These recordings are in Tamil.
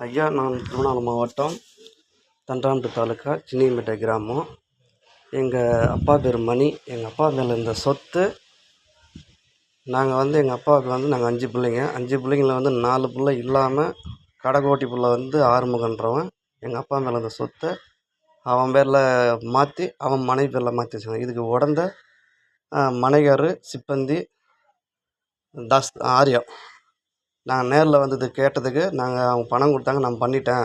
ஐயா, நான் திருவண்ணாமலை மாவட்டம் தண்டராம்பட்டு தாலுக்கா சின்னியம்பேட்டை கிராமம். எங்கள் அப்பா பேர் மணி. எங்கள் அப்பா மேலே இருந்த சொத்து, நாங்கள் எங்கள் அப்பாவுக்கு நாங்கள் 5 பிள்ளைங்க. 5 பிள்ளைங்களில் 4 பிள்ளை இல்லாமல் கடைக்கோட்டி பிள்ளை ஆறுமுகன்றவன் எங்கள் அப்பா மேலே இருந்த சொத்தை அவன் பேரில் மாற்றி அவன் மனைவி பேரில் மாற்றி வச்சாங்க. இதுக்கு உடந்த மனைகார் சிப்பந்தி தாஸ் ஆர்யா. நாங்கள் நேரில் வந்தது கேட்டதுக்கு அவங்க பணம் கொடுத்தாங்க, நான் பண்ணிட்டேன்.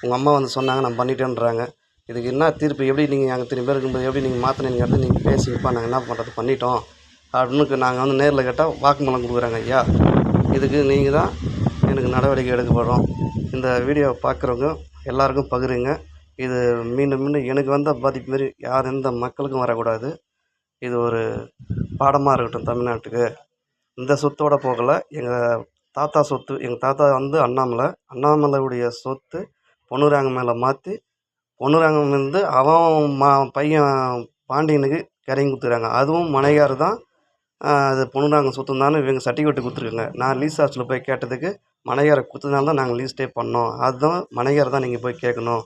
உங்கள் அம்மா சொன்னாங்க, நான் பண்ணிட்டேன்றாங்க. இதுக்கு என்ன தீர்ப்பு? எப்படி நீங்கள் அங்கே 3 பேர் இருக்கும்போது எப்படி நீங்கள் மாற்றினீங்கிறது நீங்கள் பேசிப்பா, நாங்கள் என்ன பண்ணுறது, பண்ணிட்டோம் அப்படின்னு நாங்கள் நேரில் கேட்டால் வாக்குமூலம் கொடுக்குறாங்க. ஐயா, இதுக்கு நீங்கள் தான் எனக்கு நடவடிக்கை எடுக்கப்படும். இந்த வீடியோவை பார்க்குறவங்க எல்லாருக்கும் பகிருங்க. இது மீண்டும் மீண்டும் எனக்கு வந்த பாதிப்பு மாரி எந்த மக்களுக்கும் வரக்கூடாது. இது ஒரு பாடமாக இருக்கட்டும் தமிழ்நாட்டுக்கு. இந்த சொத்தோடு போகலை, எங்கள் தாத்தா சொத்து. எங்கள் தாத்தா அண்ணாமலையுடைய சொத்து பொன்னுராங்க மேலே மாற்றி பொன்னுராங்க அவன் பையன் பாண்டியனுக்கு கரையும் கொடுத்துக்கிறாங்க. அதுவும் மனையார் தான். அது பொன்னுராங்க சொத்துன்னு தானே இவங்க சர்டிஃபிகேட்டு கொடுத்துருக்குங்க. நான் லீஸ் ஆஃபீஸில் போய் கேட்டதுக்கு மனையாரை கொடுத்ததுனால தான் நாங்கள் லீஸ்டே பண்ணோம், அதுதான் மனையார் தான் நீங்கள் போய் கேட்கணும்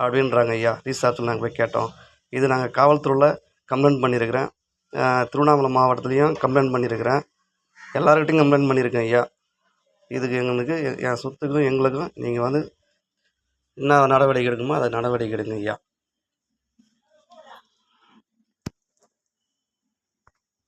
அப்படின்றாங்க. ஐயா, லீஸ் ஆஃபீஸில் நாங்கள் போய் கேட்டோம். இது நாங்கள் காவல்துறையில் கம்ப்ளைண்ட் பண்ணியிருக்கிறேன். திருவண்ணாமலை மாவட்டத்துலேயும் கம்ப்ளைண்ட் பண்ணியிருக்கிறேன். எல்லாருக்கிட்டையும் கம்ப்ளைண்ட் பண்ணியிருக்கேன். ஐயா, இதுக்கு எங்களுக்கு என் சொத்துக்கும் எங்களுக்கும் நீங்கள் என்ன நடவடிக்கை எடுக்குமோ அதை நடவடிக்கை எடுங்க ஐயா.